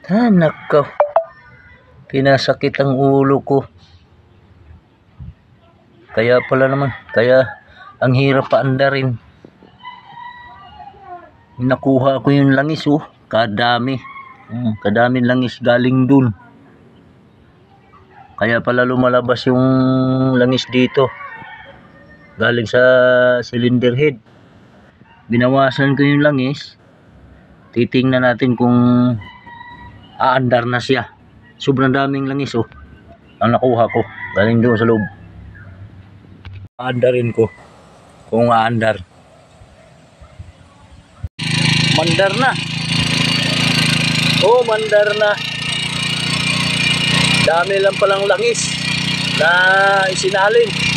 Nako. Kinasakit ang ulo ko. Kaya pala naman. Kaya ang hirap paandarin. Nakuha ko yung langis oh. Kadami. Kadaming langis galing dun. Kaya pala lumalabas yung langis dito. Galing sa cylinder head. Binawasan ko yung langis. Titingnan natin kung aandar na siya. Sobrang daming langis oh. Ang nakuha ko. Galing doon sa loob. Aandarin ko. Kung aandar. Mandar na. Oh, mandar na. Dami lang palang langis na isinalin.